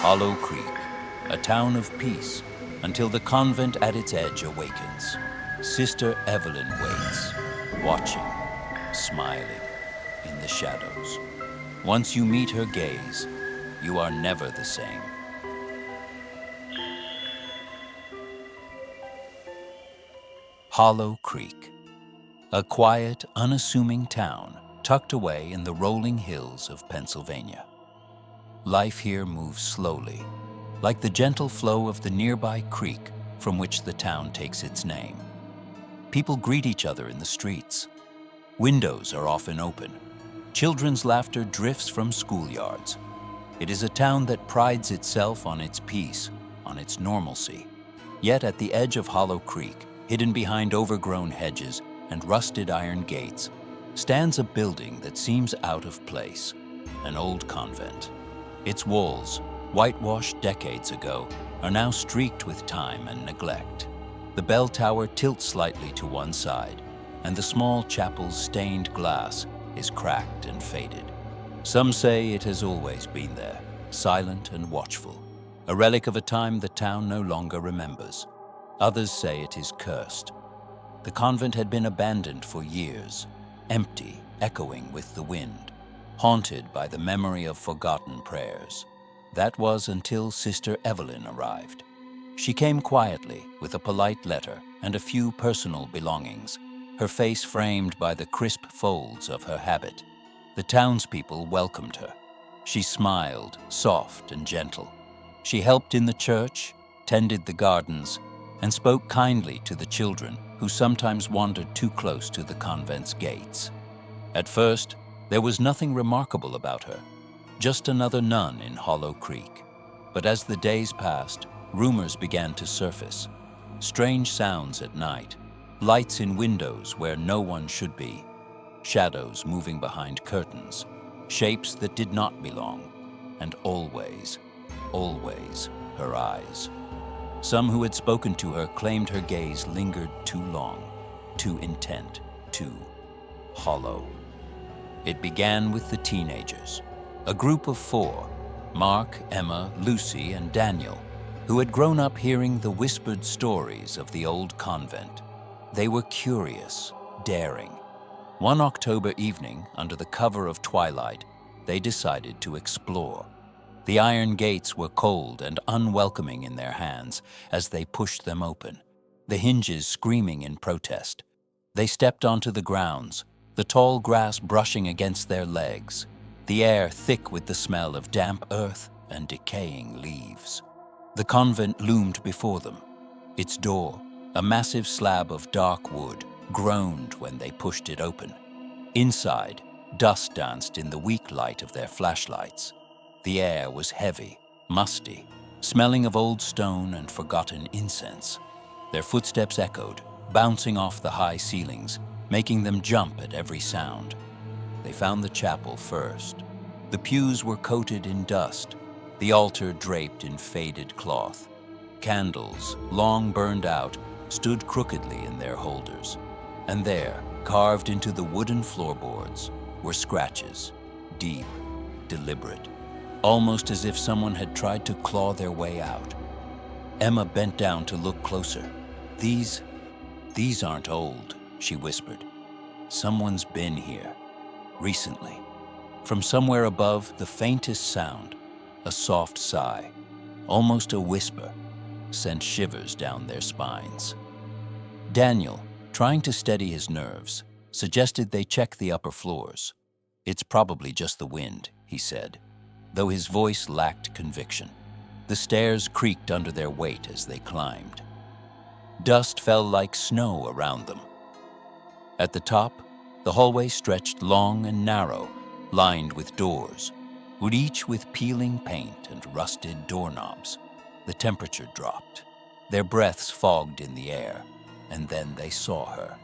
Hollow Creek, a town of peace, until the convent at its edge awakens. Sister Evelyn waits, watching, smiling, in the shadows. Once you meet her gaze, you are never the same. Hollow Creek, a quiet, unassuming town tucked away in the rolling hills of Pennsylvania. Life here moves slowly, like the gentle flow of the nearby creek from which the town takes its name. People greet each other in the streets. Windows are often open. Children's laughter drifts from schoolyards. It is a town that prides itself on its peace, on its normalcy. Yet at the edge of Hollow Creek, hidden behind overgrown hedges and rusted iron gates, stands a building that seems out of place, an old convent. Its walls, whitewashed decades ago, are now streaked with time and neglect. The bell tower tilts slightly to one side, and the small chapel's stained glass is cracked and faded. Some say it has always been there, silent and watchful, a relic of a time the town no longer remembers. Others say it is cursed. The convent had been abandoned for years, empty, echoing with the wind, haunted by the memory of forgotten prayers. That was until Sister Evelyn arrived. She came quietly with a polite letter and a few personal belongings, her face framed by the crisp folds of her habit. The townspeople welcomed her. She smiled, soft and gentle. She helped in the church, tended the gardens, and spoke kindly to the children who sometimes wandered too close to the convent's gates. At first, there was nothing remarkable about her, just another nun in Hollow Creek. But as the days passed, rumors began to surface. Strange sounds at night, lights in windows where no one should be, shadows moving behind curtains, shapes that did not belong, and always, always her eyes. Some who had spoken to her claimed her gaze lingered too long, too intent, too hollow. It began with the teenagers, a group of 4, Mark, Emma, Lucy, and Daniel, who had grown up hearing the whispered stories of the old convent. They were curious, daring. One October evening, under the cover of twilight, they decided to explore. The iron gates were cold and unwelcoming in their hands as they pushed them open, the hinges screaming in protest. They stepped onto the grounds, the tall grass brushing against their legs, the air thick with the smell of damp earth and decaying leaves. The convent loomed before them. Its door, a massive slab of dark wood, groaned when they pushed it open. Inside, dust danced in the weak light of their flashlights. The air was heavy, musty, smelling of old stone and forgotten incense. Their footsteps echoed, bouncing off the high ceilings, making them jump at every sound. They found the chapel first. The pews were coated in dust, the altar draped in faded cloth. Candles, long burned out, stood crookedly in their holders. And there, carved into the wooden floorboards, were scratches, deep, deliberate, almost as if someone had tried to claw their way out. Emma bent down to look closer. These aren't old," she whispered. "Someone's been here, recently." From somewhere above, the faintest sound, a soft sigh, almost a whisper, sent shivers down their spines. Daniel, trying to steady his nerves, suggested they check the upper floors. "It's probably just the wind," he said, though his voice lacked conviction. The stairs creaked under their weight as they climbed. Dust fell like snow around them. At the top, the hallway stretched long and narrow, lined with doors, each with peeling paint and rusted doorknobs. The temperature dropped. Their breaths fogged in the air, and then they saw her,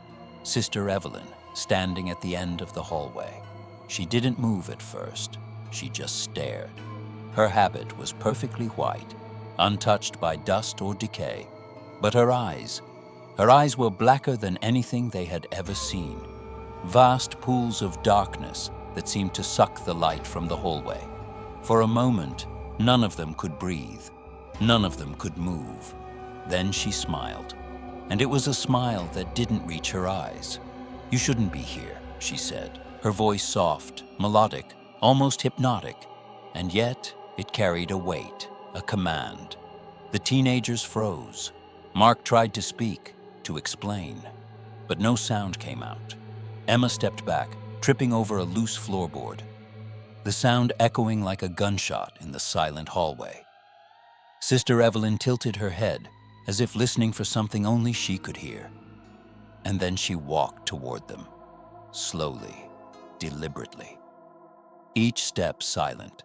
Sister Evelyn, standing at the end of the hallway. She didn't move at first. She just stared. Her habit was perfectly white, untouched by dust or decay, but her eyes were blacker than anything they had ever seen. Vast pools of darkness that seemed to suck the light from the hallway. For a moment, None of them could breathe. None of them could move. Then she smiled, and it was a smile that didn't reach her eyes. "You shouldn't be here," she said, her voice soft, melodic, almost hypnotic, and yet it carried a weight, a command. The teenagers froze. Mark tried to speak, to explain, but no sound came out. Emma stepped back, tripping over a loose floorboard, the sound echoing like a gunshot in the silent hallway. Sister Evelyn tilted her head, as if listening for something only she could hear. And then she walked toward them, slowly, deliberately. Each step silent,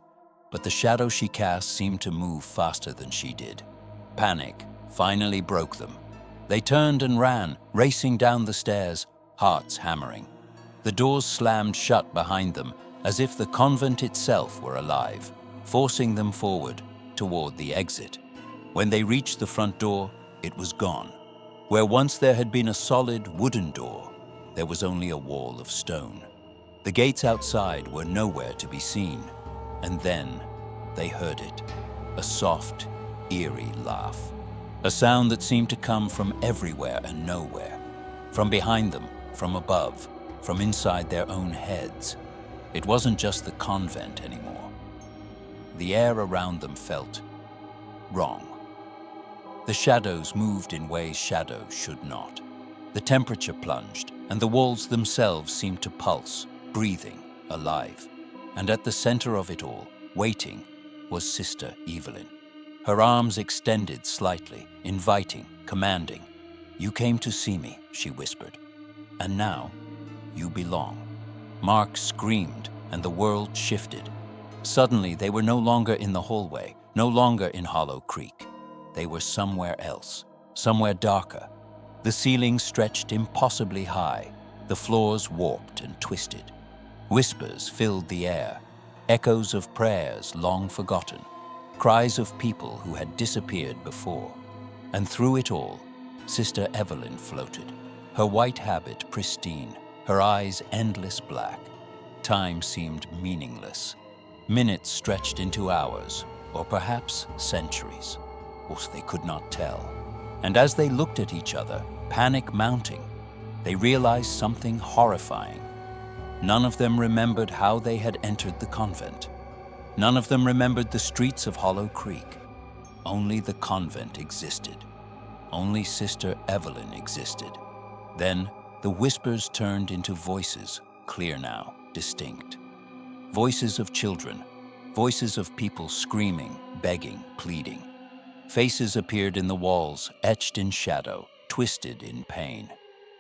but the shadow she cast seemed to move faster than she did. Panic finally broke them. They turned and ran, racing down the stairs, hearts hammering. The doors slammed shut behind them, as if the convent itself were alive, forcing them forward toward the exit. When they reached the front door, it was gone. Where once there had been a solid wooden door, there was only a wall of stone. The gates outside were nowhere to be seen. And then they heard it, a soft, eerie laugh. A sound that seemed to come from everywhere and nowhere, from behind them, from above, from inside their own heads. It wasn't just the convent anymore. The air around them felt wrong. The shadows moved in ways shadows should not. The temperature plunged, and the walls themselves seemed to pulse, breathing, alive. And at the center of it all, waiting, was Sister Evelyn. Her arms extended slightly, inviting, commanding. "You came to see me," she whispered. "And now, you belong." Mark screamed, and the world shifted. Suddenly, they were no longer in the hallway, no longer in Hollow Creek. They were somewhere else, somewhere darker. The ceiling stretched impossibly high, the floors warped and twisted. Whispers filled the air, echoes of prayers long forgotten, cries of people who had disappeared before. And through it all, Sister Evelyn floated, her white habit pristine, her eyes endless black. Time seemed meaningless. Minutes stretched into hours, or perhaps centuries. They could not tell. And as they looked at each other, panic mounting, they realized something horrifying. None of them remembered how they had entered the convent. None of them remembered the streets of Hollow Creek. Only the convent existed. Only Sister Evelyn existed. Then the whispers turned into voices, clear now, distinct. Voices of children, voices of people screaming, begging, pleading. Faces appeared in the walls, etched in shadow, twisted in pain.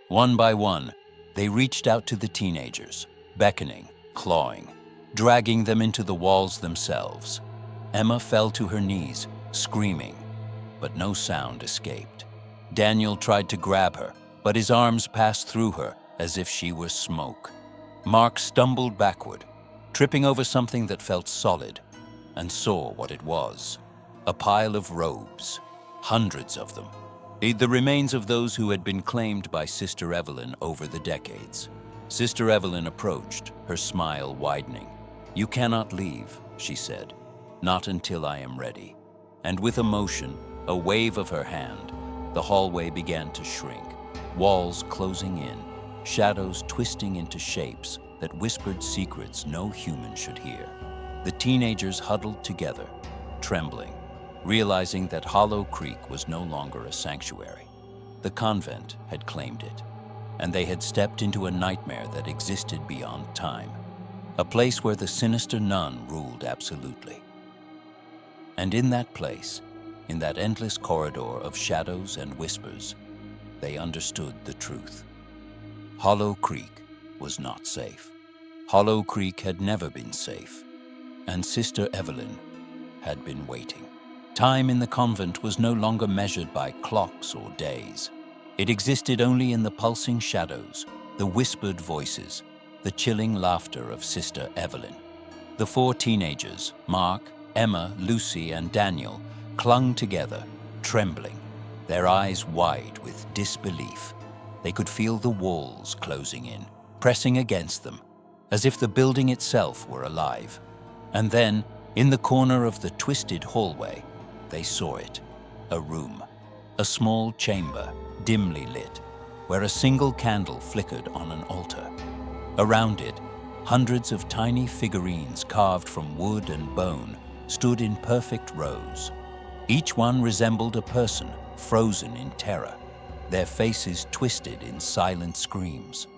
One by one, they reached out to the teenagers, beckoning, clawing, dragging them into the walls themselves. Emma fell to her knees, screaming, but no sound escaped. Daniel tried to grab her, but his arms passed through her as if she were smoke. Mark stumbled backward, tripping over something that felt solid, and saw what it was. A pile of robes, hundreds of them. The remains of those who had been claimed by Sister Evelyn over the decades. Sister Evelyn approached, her smile widening. "You cannot leave," she said, "not until I am ready." And with a motion, a wave of her hand, the hallway began to shrink, walls closing in, shadows twisting into shapes that whispered secrets no human should hear. The teenagers huddled together, trembling, realizing that Hollow Creek was no longer a sanctuary. The convent had claimed it, and they had stepped into a nightmare that existed beyond time, a place where the sinister nun ruled absolutely. And in that place, in that endless corridor of shadows and whispers, they understood the truth. Hollow Creek was not safe. Hollow Creek had never been safe, and Sister Evelyn had been waiting. Time in the convent was no longer measured by clocks or days. It existed only in the pulsing shadows, the whispered voices, the chilling laughter of Sister Evelyn. The four teenagers, Mark, Emma, Lucy, and Daniel, clung together, trembling, their eyes wide with disbelief. They could feel the walls closing in, pressing against them, as if the building itself were alive. And then, In the corner of the twisted hallway, they saw it. A room, a small chamber, dimly lit, where a single candle flickered on an altar. Around it, hundreds of tiny figurines carved from wood and bone stood in perfect rows. Each one resembled a person frozen in terror, their faces twisted in silent screams.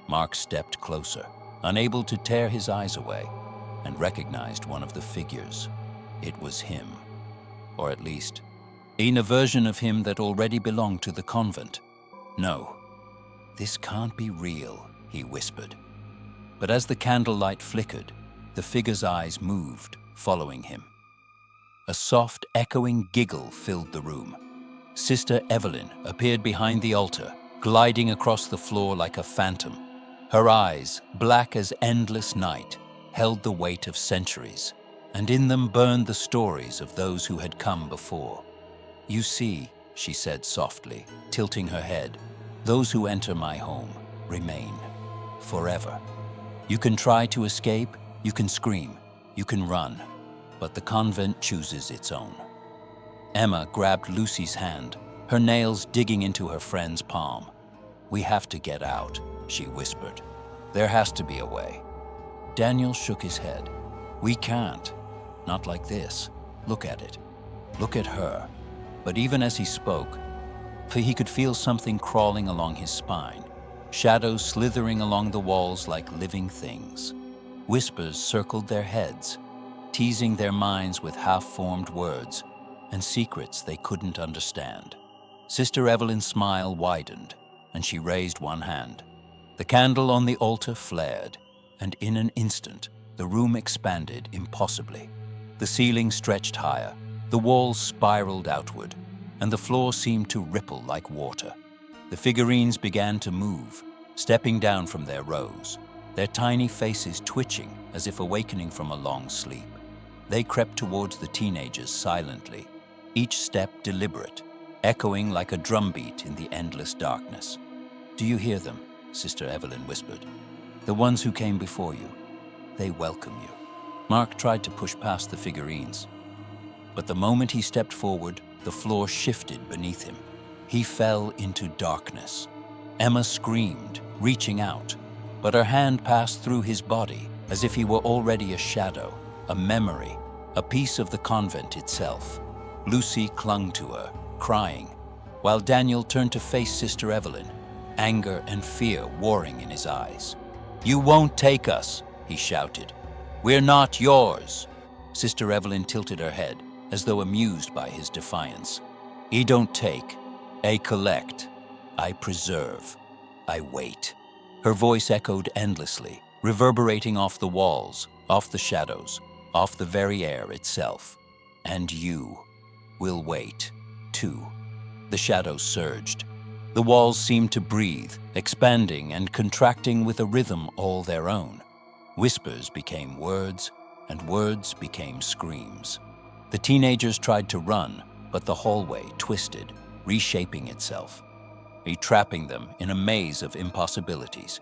Mark stepped closer, unable to tear his eyes away, and recognized one of the figures. It was him, or at least, in a version of him that already belonged to the convent. No, this can't be real, he whispered. But as the candlelight flickered, the figure's eyes moved, following him. A soft, echoing giggle filled the room. Sister Evelyn appeared behind the altar, gliding across the floor like a phantom. Her eyes, black as endless night, held the weight of centuries, and in them burned the stories of those who had come before. "You see," she said softly, tilting her head, "those who enter my home remain forever. You can try to escape, you can scream, you can run, but the convent chooses its own." Emma grabbed Lucy's hand, her nails digging into her friend's palm. "We have to get out," she whispered. "There has to be a way." Daniel shook his head. "We can't. Not like this. Look at it. Look at her." But even as he spoke, he could feel something crawling along his spine, shadows slithering along the walls like living things. Whispers circled their heads, teasing their minds with half-formed words and secrets they couldn't understand. Sister Evelyn's smile widened, and she raised one hand. The candle on the altar flared, and in an instant, the room expanded impossibly. The ceiling stretched higher, the walls spiraled outward, and the floor seemed to ripple like water. The figurines began to move, stepping down from their rows, their tiny faces twitching as if awakening from a long sleep. They crept towards the teenagers silently, each step deliberate, echoing like a drumbeat in the endless darkness. "Do you hear them?" Sister Evelyn whispered. "The ones who came before you. They welcome you." Mark tried to push past the figurines, but the moment he stepped forward, the floor shifted beneath him. He fell into darkness. Emma screamed, reaching out, but her hand passed through his body as if he were already a shadow, a memory, a piece of the convent itself. Lucy clung to her, crying, while Daniel turned to face Sister Evelyn, anger and fear warring in his eyes. "You won't take us," he shouted. "We're not yours." Sister Evelyn tilted her head, as though amused by his defiance. "I don't take, I collect, I preserve, I wait." Her voice echoed endlessly, reverberating off the walls, off the shadows, off the very air itself. "And you will wait, too." The shadows surged. The walls seemed to breathe, expanding and contracting with a rhythm all their own. Whispers became words, and words became screams. The teenagers tried to run, but the hallway twisted, reshaping itself, trapping them in a maze of impossibilities.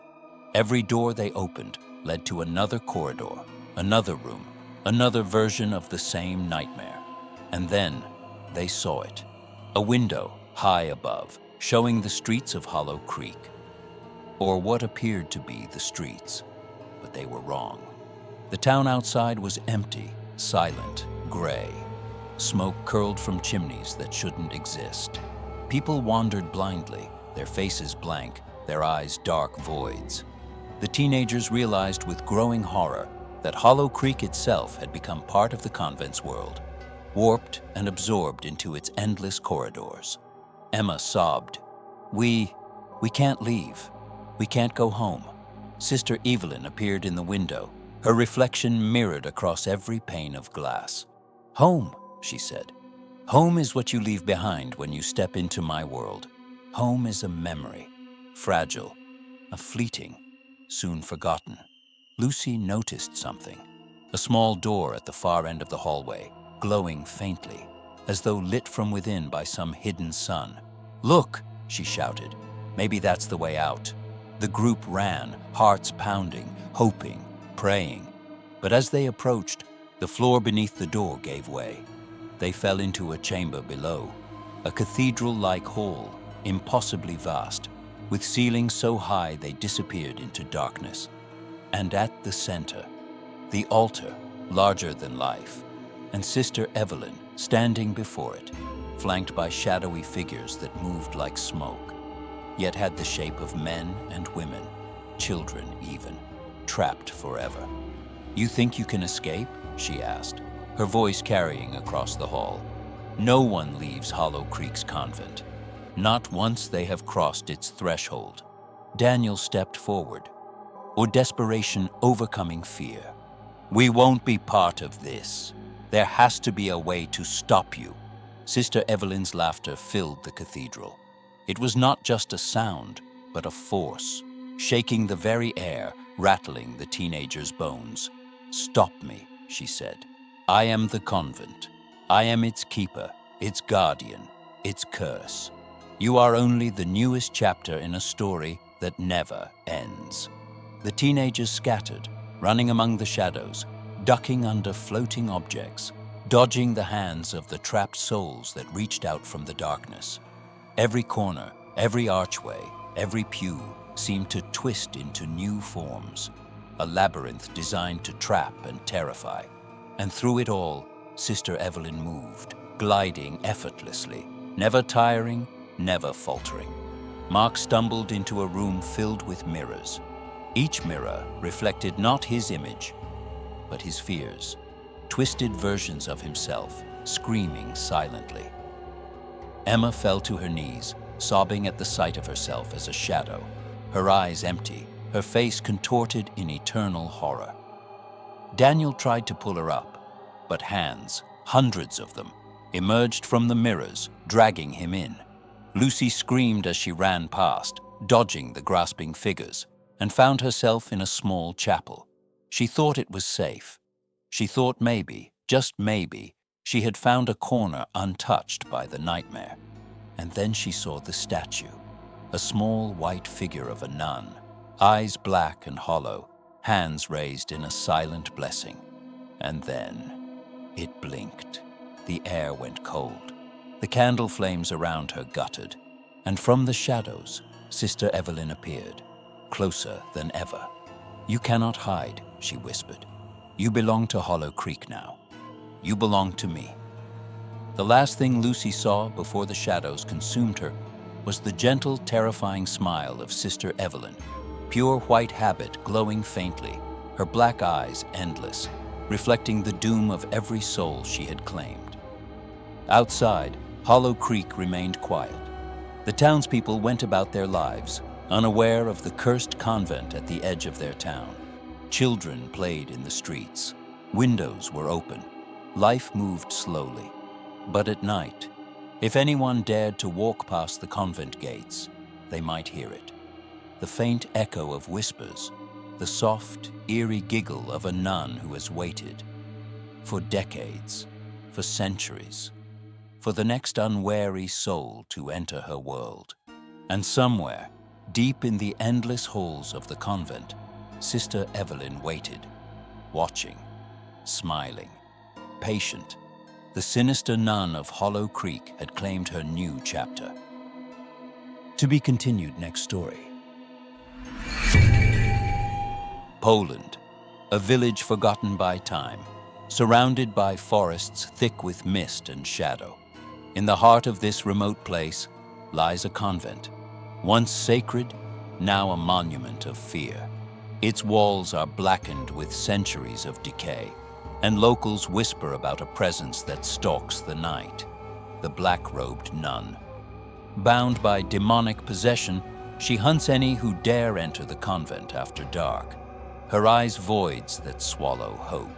Every door they opened led to another corridor, another room, another version of the same nightmare. And then they saw it. A window high above, showing the streets of Hollow Creek. Or what appeared to be the streets, but they were wrong. The town outside was empty, silent, gray. Smoke curled from chimneys that shouldn't exist. People wandered blindly, their faces blank, their eyes dark voids. The teenagers realized with growing horror that Hollow Creek itself had become part of the convent's world, warped and absorbed into its endless corridors. Emma sobbed. We can't leave. We can't go home." Sister Evelyn appeared in the window, her reflection mirrored across every pane of glass. "Home," she said. "Home is what you leave behind when you step into my world. Home is a memory, fragile, a fleeting, soon forgotten." Lucy noticed something. A small door at the far end of the hallway, glowing faintly, as though lit from within by some hidden sun. "Look!" she shouted. "Maybe that's the way out." The group ran, hearts pounding, hoping, praying. But as they approached, The floor beneath the door gave way. They fell into a chamber below, a cathedral-like hall, impossibly vast, with ceilings so high they disappeared into darkness. And at the center, the altar, larger than life, and Sister Evelyn standing before it, flanked by shadowy figures that moved like smoke, yet had the shape of men and women, children even, trapped forever. "You think you can escape?" she asked, her voice carrying across the hall. "No one leaves Hollow Creek's convent. Not once they have crossed its threshold." Daniel stepped forward, or desperation overcoming fear. "We won't be part of this. There has to be a way to stop you." Sister Evelyn's laughter filled the cathedral. It was not just a sound, but a force, shaking the very air, rattling the teenager's bones. "Stop me," she said. "I am the convent. I am its keeper, its guardian, its curse. You are only the newest chapter in a story that never ends." The teenagers scattered, running among the shadows, ducking under floating objects, dodging the hands of the trapped souls that reached out from the darkness. Every corner, every archway, every pew seemed to twist into new forms, a labyrinth designed to trap and terrify. And through it all, Sister Evelyn moved, gliding effortlessly, never tiring, never faltering. Mark stumbled into a room filled with mirrors. Each mirror reflected not his image, but his fears, twisted versions of himself, screaming silently. Emma fell to her knees, sobbing at the sight of herself as a shadow, her eyes empty, her face contorted in eternal horror. Daniel tried to pull her up, but hands, hundreds of them, emerged from the mirrors, dragging him in. Lucy screamed as she ran past, dodging the grasping figures, and found herself in a small chapel. She thought it was safe. She thought maybe, just maybe, she had found a corner untouched by the nightmare. And then she saw the statue, a small white figure of a nun, eyes black and hollow, hands raised in a silent blessing. And then it blinked. The air went cold. The candle flames around her guttered, and from the shadows, Sister Evelyn appeared, closer than ever. "You cannot hide," she whispered. "You belong to Hollow Creek now. You belong to me." The last thing Lucy saw before the shadows consumed her was the gentle, terrifying smile of Sister Evelyn, pure white habit glowing faintly, her black eyes endless, reflecting the doom of every soul she had claimed. Outside, Hollow Creek remained quiet. The townspeople went about their lives, unaware of the cursed convent at the edge of their town. Children played in the streets. Windows were open. Life moved slowly. But at night, if anyone dared to walk past the convent gates, they might hear it. The faint echo of whispers, the soft, eerie giggle of a nun who has waited for decades, for centuries, for the next unwary soul to enter her world. And somewhere, deep in the endless halls of the convent, Sister Evelyn waited, watching, smiling, patient. The sinister nun of Hollow Creek had claimed her new chapter. To be continued next story. Poland, a village forgotten by time, surrounded by forests thick with mist and shadow. In the heart of this remote place lies a convent, once sacred, now a monument of fear. Its walls are blackened with centuries of decay, and locals whisper about a presence that stalks the night, the black-robed nun. Bound by demonic possession, she hunts any who dare enter the convent after dark, her eyes voids that swallow hope,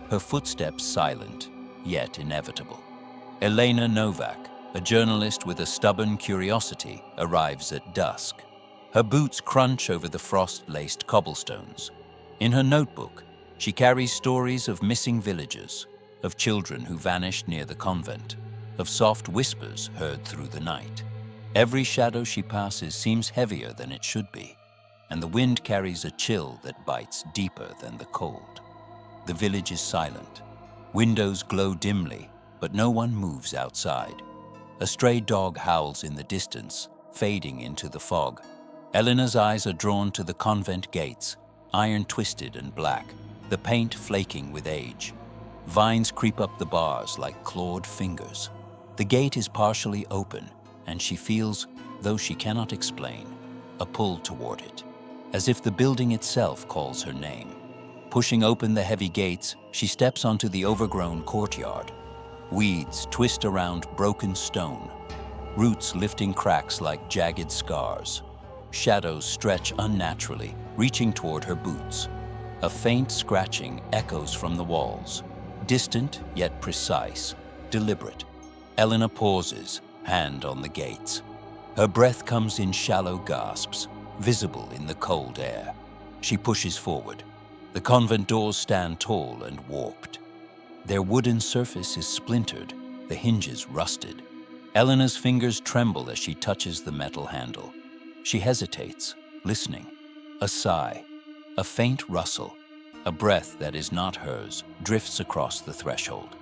her footsteps silent, yet inevitable. Elena Novak, a journalist with a stubborn curiosity, arrives at dusk. Her boots crunch over the frost-laced cobblestones. In her notebook, she carries stories of missing villagers, of children who vanished near the convent, of soft whispers heard through the night. Every shadow she passes seems heavier than it should be, and the wind carries a chill that bites deeper than the cold. The village is silent. Windows glow dimly, but no one moves outside. A stray dog howls in the distance, fading into the fog. Eleanor's eyes are drawn to the convent gates, iron-twisted and black, the paint flaking with age. Vines creep up the bars like clawed fingers. The gate is partially open, and she feels, though she cannot explain, a pull toward it, as if the building itself calls her name. Pushing open the heavy gates, she steps onto the overgrown courtyard. Weeds twist around broken stone, roots lifting cracks like jagged scars. Shadows stretch unnaturally, reaching toward her boots. A faint scratching echoes from the walls, distant yet precise, deliberate. Eleanor pauses, hand on the gates. Her breath comes in shallow gasps, visible in the cold air. She pushes forward. The convent doors stand tall and warped. Their wooden surface is splintered, the hinges rusted. Eleanor's fingers tremble as she touches the metal handle. She hesitates, listening. A sigh, a faint rustle, a breath that is not hers drifts across the threshold.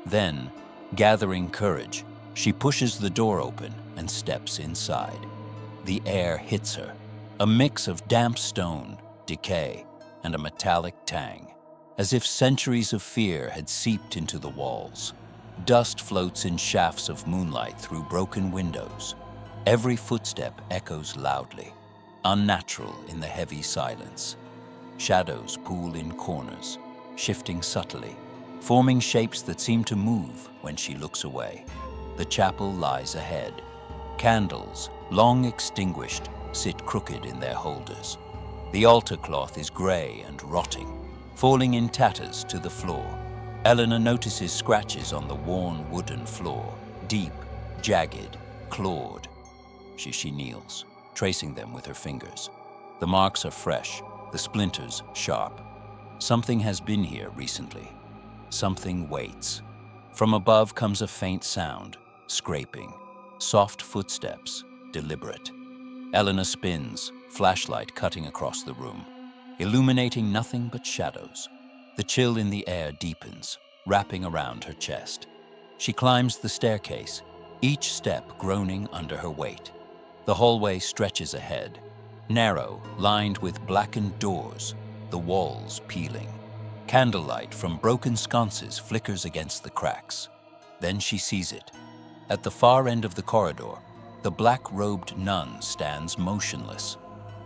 Then, gathering courage, she pushes the door open and steps inside. The air hits her, a mix of damp stone, decay, and a metallic tang, as if centuries of fear had seeped into the walls. Dust floats in shafts of moonlight through broken windows. Every footstep echoes loudly, unnatural in the heavy silence. Shadows pool in corners, shifting subtly, forming shapes that seem to move when she looks away. The chapel lies ahead. Candles, long extinguished, sit crooked in their holders. The altar cloth is gray and rotting, falling in tatters to the floor. Eleanor notices scratches on the worn wooden floor, deep, jagged, clawed. She kneels, tracing them with her fingers. The marks are fresh, the splinters sharp. Something has been here recently. Something waits. From above comes a faint sound, scraping, soft footsteps, deliberate. Eleanor spins, flashlight cutting across the room, illuminating nothing but shadows. The chill in the air deepens, wrapping around her chest. She climbs the staircase, each step groaning under her weight. The hallway stretches ahead, narrow, lined with blackened doors, the walls peeling. Candlelight from broken sconces flickers against the cracks. Then she sees it. At the far end of the corridor, the black-robed nun stands motionless.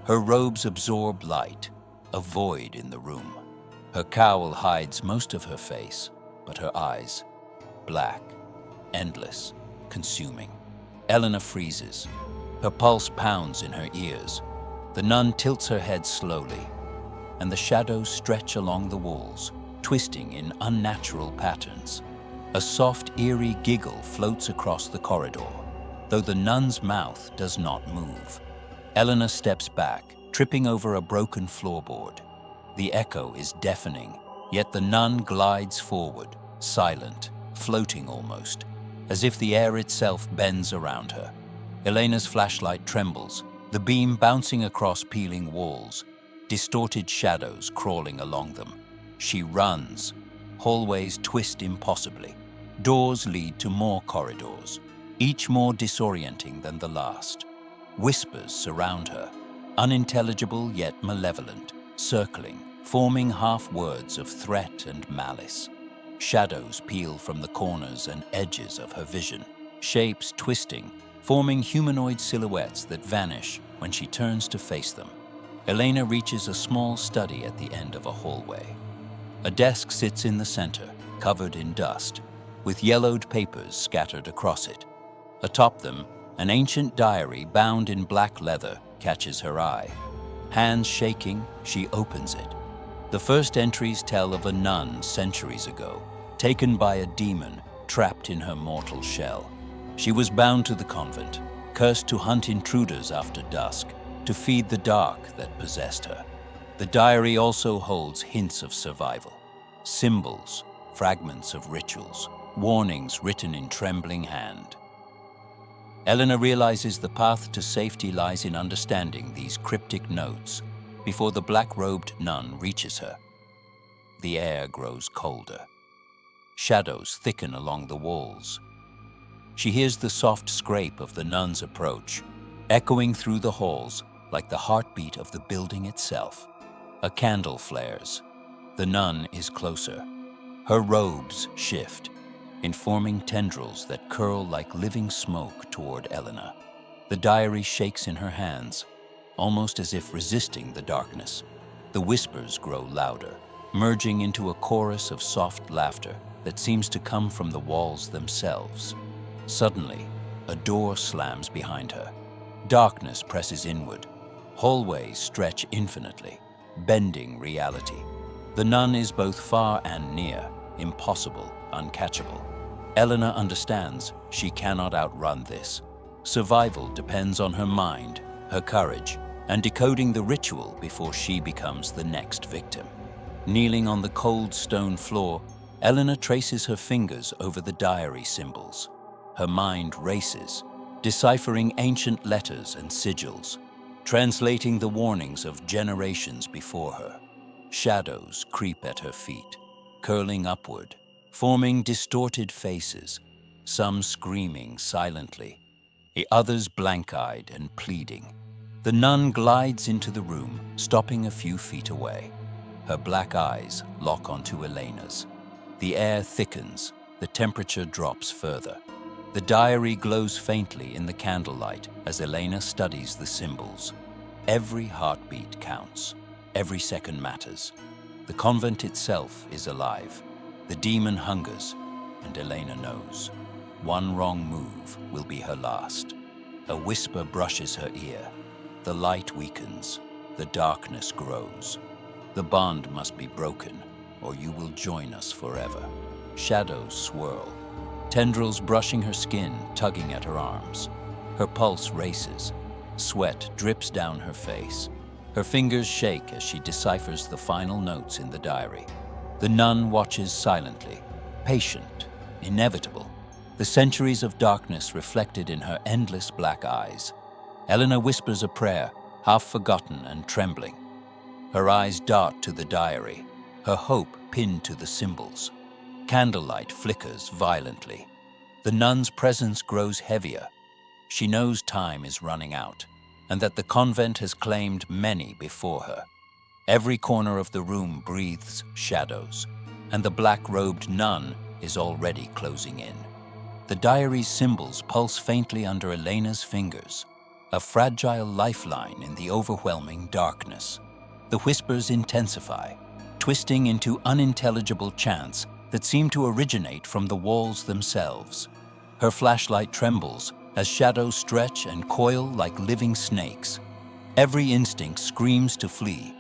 Her robes absorb light, a void in the room. Her cowl hides most of her face, but her eyes, black, endless, consuming. Eleanor freezes. Her pulse pounds in her ears. The nun tilts her head slowly, and the shadows stretch along the walls, twisting in unnatural patterns. A soft, eerie giggle floats across the corridor, though the nun's mouth does not move. Eleanor steps back, tripping over a broken floorboard. The echo is deafening, yet the nun glides forward, silent, floating almost, as if the air itself bends around her. Elena's flashlight trembles, the beam bouncing across peeling walls, distorted shadows crawling along them. She runs. Hallways twist impossibly. Doors lead to more corridors, each more disorienting than the last. Whispers surround her, unintelligible yet malevolent, circling, forming half-words of threat and malice. Shadows peel from the corners and edges of her vision, shapes twisting, forming humanoid silhouettes that vanish when she turns to face them. Elena reaches a small study at the end of a hallway. A desk sits in the center, covered in dust, with yellowed papers scattered across it. Atop them, an ancient diary bound in black leather catches her eye. Hands shaking, she opens it. The first entries tell of a nun centuries ago, taken by a demon trapped in her mortal shell. She was bound to the convent, cursed to hunt intruders after dusk, to feed the dark that possessed her. The diary also holds hints of survival, symbols, fragments of rituals, warnings written in trembling hand. Eleanor realizes the path to safety lies in understanding these cryptic notes before the black-robed nun reaches her. The air grows colder. Shadows thicken along the walls. She hears the soft scrape of the nun's approach, echoing through the halls like the heartbeat of the building itself. A candle flares. The nun is closer. Her robes shift, informing tendrils that curl like living smoke toward Elena. The diary shakes in her hands, almost as if resisting the darkness. The whispers grow louder, merging into a chorus of soft laughter that seems to come from the walls themselves. Suddenly, a door slams behind her. Darkness presses inward. Hallways stretch infinitely, bending reality. The nun is both far and near, impossible, uncatchable. Elena understands she cannot outrun this. Survival depends on her mind, her courage, and decoding the ritual before she becomes the next victim. Kneeling on the cold stone floor, Elena traces her fingers over the diary symbols. Her mind races, deciphering ancient letters and sigils, translating the warnings of generations before her. Shadows creep at her feet, curling upward, forming distorted faces, some screaming silently, the others blank-eyed and pleading. The nun glides into the room, stopping a few feet away. Her black eyes lock onto Elena's. The air thickens, the temperature drops further. The diary glows faintly in the candlelight as Elena studies the symbols. Every heartbeat counts. Every second matters. The convent itself is alive. The demon hungers, and Elena knows. One wrong move will be her last. A whisper brushes her ear. The light weakens. The darkness grows. The bond must be broken, or you will join us forever. Shadows swirl. Tendrils brushing her skin, tugging at her arms. Her pulse races. Sweat drips down her face. Her fingers shake as she deciphers the final notes in the diary. The nun watches silently, patient, inevitable, the centuries of darkness reflected in her endless black eyes. Elena whispers a prayer, half forgotten and trembling. Her eyes dart to the diary, her hope pinned to the symbols. Candlelight flickers violently. The nun's presence grows heavier. She knows time is running out, and that the convent has claimed many before her. Every corner of the room breathes shadows, and the black-robed nun is already closing in. The diary's symbols pulse faintly under Elena's fingers, a fragile lifeline in the overwhelming darkness. The whispers intensify, twisting into unintelligible chants that seem to originate from the walls themselves. Her flashlight trembles as shadows stretch and coil like living snakes. Every instinct screams to flee,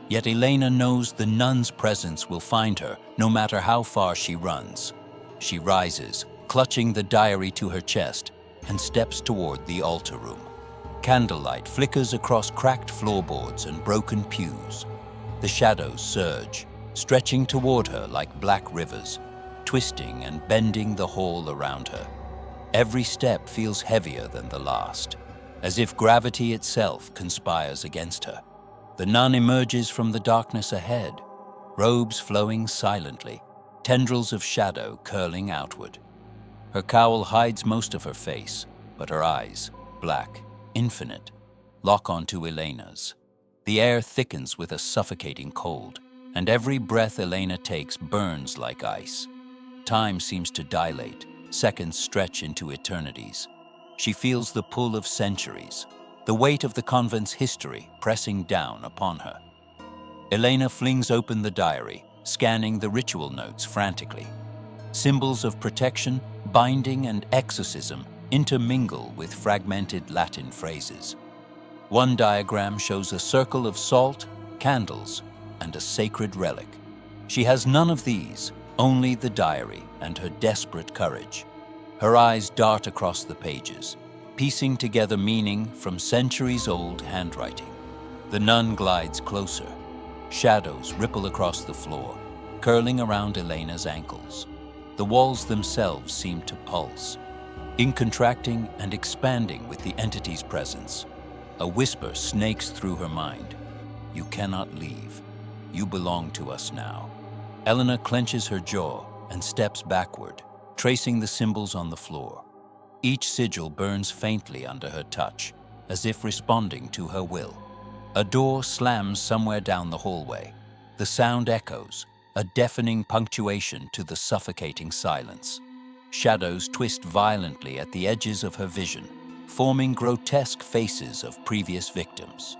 yet Elena knows the nun's presence will find her no matter how far she runs. She rises, clutching the diary to her chest, and steps toward the altar room. Candlelight flickers across cracked floorboards and broken pews. The shadows surge, stretching toward her like black rivers, twisting and bending the hall around her. Every step feels heavier than the last, as if gravity itself conspires against her. The nun emerges from the darkness ahead, robes flowing silently, tendrils of shadow curling outward. Her cowl hides most of her face, but her eyes, black, infinite, lock onto Elena's. The air thickens with a suffocating cold, and every breath Elena takes burns like ice. Time seems to dilate, seconds stretch into eternities. She feels the pull of centuries, the weight of the convent's history pressing down upon her. Elena flings open the diary, scanning the ritual notes frantically. Symbols of protection, binding, and exorcism intermingle with fragmented Latin phrases. One diagram shows a circle of salt, candles, and a sacred relic. She has none of these, only the diary and her desperate courage. Her eyes dart across the pages, piecing together meaning from centuries-old handwriting. The nun glides closer. Shadows ripple across the floor, curling around Elena's ankles. The walls themselves seem to pulse, contracting and expanding with the entity's presence. A whisper snakes through her mind. "You cannot leave. You belong to us now." Elena clenches her jaw, and steps backward, tracing the symbols on the floor. Each sigil burns faintly under her touch, as if responding to her will. A door slams somewhere down the hallway. The sound echoes, a deafening punctuation to the suffocating silence. Shadows twist violently at the edges of her vision, forming grotesque faces of previous victims.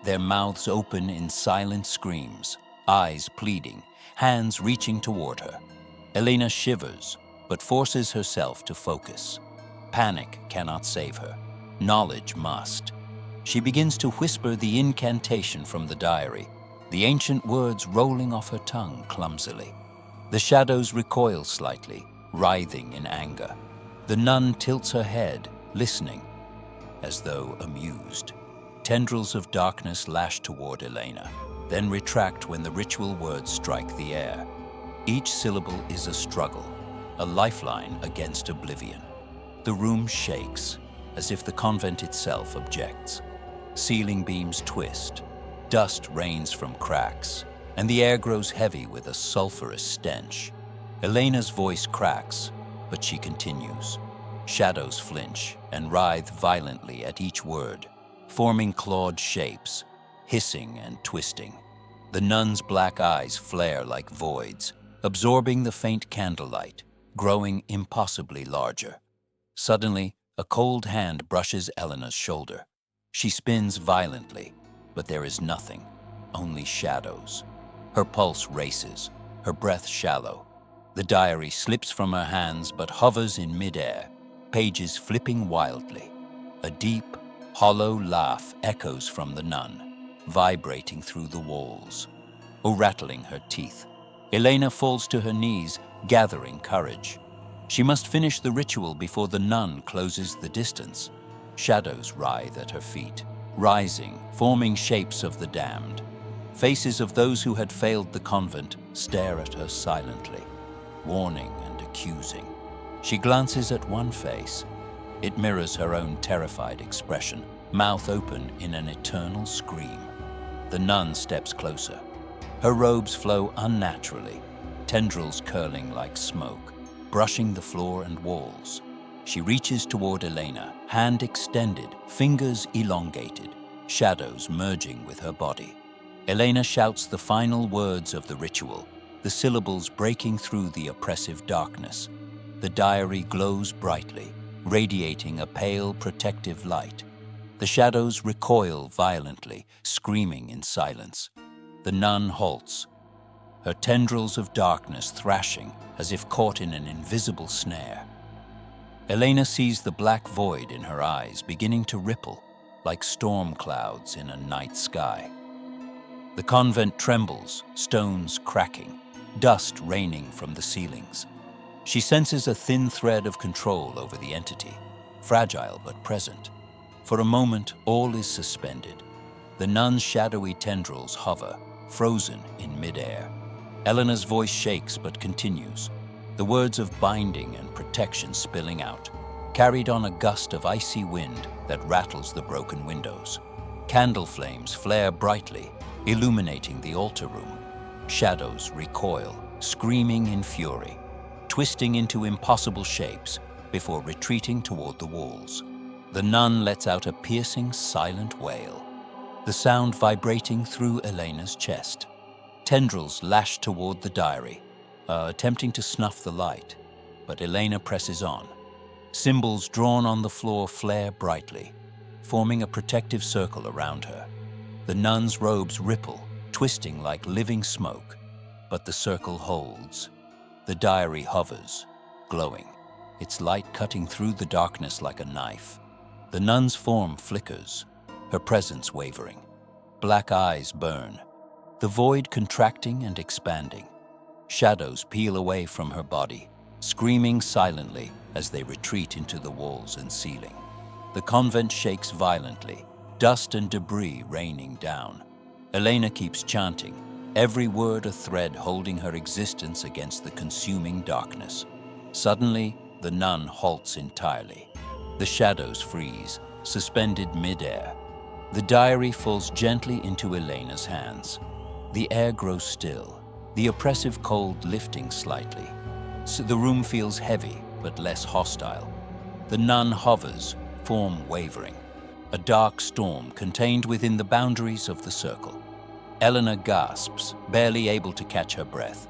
Their mouths open in silent screams, eyes pleading, hands reaching toward her. Elena shivers, but forces herself to focus. Panic cannot save her. Knowledge must. She begins to whisper the incantation from the diary, the ancient words rolling off her tongue clumsily. The shadows recoil slightly, writhing in anger. The nun tilts her head, listening, as though amused. Tendrils of darkness lash toward Elena, then retract when the ritual words strike the air. Each syllable is a struggle, a lifeline against oblivion. The room shakes, as if the convent itself objects. Ceiling beams twist, dust rains from cracks, and the air grows heavy with a sulfurous stench. Elena's voice cracks, but she continues. Shadows flinch and writhe violently at each word, forming clawed shapes, hissing and twisting. The nun's black eyes flare like voids, absorbing the faint candlelight, growing impossibly larger. Suddenly, a cold hand brushes Elena's shoulder. She spins violently, but there is nothing, only shadows. Her pulse races, her breath shallow. The diary slips from her hands but hovers in midair, pages flipping wildly. A deep, hollow laugh echoes from the nun, vibrating through the walls, or rattling her teeth. Elena falls to her knees, gathering courage. She must finish the ritual before the nun closes the distance. Shadows writhe at her feet, rising, forming shapes of the damned. Faces of those who had failed the convent stare at her silently, warning and accusing. She glances at one face. It mirrors her own terrified expression, mouth open in an eternal scream. The nun steps closer. Her robes flow unnaturally, tendrils curling like smoke, brushing the floor and walls. She reaches toward Elena, hand extended, fingers elongated, shadows merging with her body. Elena shouts the final words of the ritual, the syllables breaking through the oppressive darkness. The diary glows brightly, radiating a pale, protective light. The shadows recoil violently, screaming in silence. The nun halts, her tendrils of darkness thrashing as if caught in an invisible snare. Elena sees the black void in her eyes beginning to ripple, like storm clouds in a night sky. The convent trembles, stones cracking, dust raining from the ceilings. She senses a thin thread of control over the entity, fragile but present. For a moment, all is suspended. The nun's shadowy tendrils hover, frozen in midair. Elena's voice shakes but continues, the words of binding and protection spilling out, carried on a gust of icy wind that rattles the broken windows. Candle flames flare brightly, illuminating the altar room. Shadows recoil, screaming in fury, twisting into impossible shapes before retreating toward the walls. The nun lets out a piercing, silent wail, the sound vibrating through Elena's chest. Tendrils lash toward the diary, attempting to snuff the light, but Elena presses on. Symbols drawn on the floor flare brightly, forming a protective circle around her. The nun's robes ripple, twisting like living smoke, but the circle holds. The diary hovers, glowing, its light cutting through the darkness like a knife. The nun's form flickers, her presence wavering. Black eyes burn, the void contracting and expanding. Shadows peel away from her body, screaming silently as they retreat into the walls and ceiling. The convent shakes violently, dust and debris raining down. Elena keeps chanting, every word a thread holding her existence against the consuming darkness. Suddenly, the nun halts entirely. The shadows freeze, suspended midair. The diary falls gently into Elena's hands. The air grows still, the oppressive cold lifting slightly. So the room feels heavy, but less hostile. The nun hovers, form wavering. A dark storm contained within the boundaries of the circle. Eleanor gasps, barely able to catch her breath.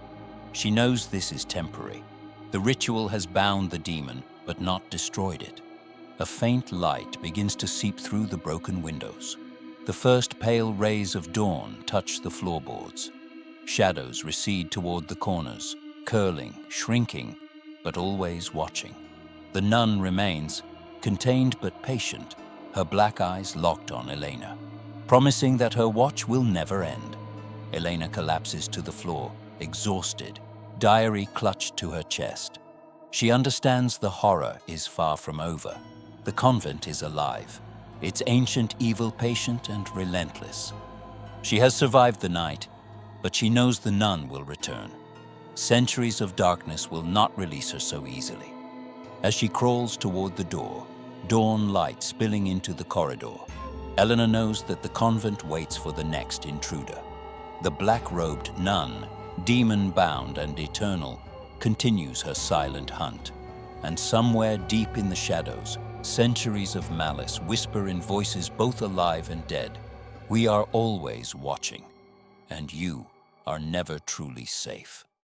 She knows this is temporary. The ritual has bound the demon, but not destroyed it. A faint light begins to seep through the broken windows. The first pale rays of dawn touch the floorboards. Shadows recede toward the corners, curling, shrinking, but always watching. The nun remains, contained but patient, her black eyes locked on Elena, promising that her watch will never end. Elena collapses to the floor, exhausted, diary clutched to her chest. She understands the horror is far from over. The convent is alive, its ancient evil patient and relentless. She has survived the night, but she knows the nun will return. Centuries of darkness will not release her so easily. As she crawls toward the door, dawn light spilling into the corridor, Eleanor knows that the convent waits for the next intruder. The black-robed nun, demon-bound and eternal, continues her silent hunt. And somewhere deep in the shadows, centuries of malice whisper in voices both alive and dead, "We are always watching, and you are never truly safe."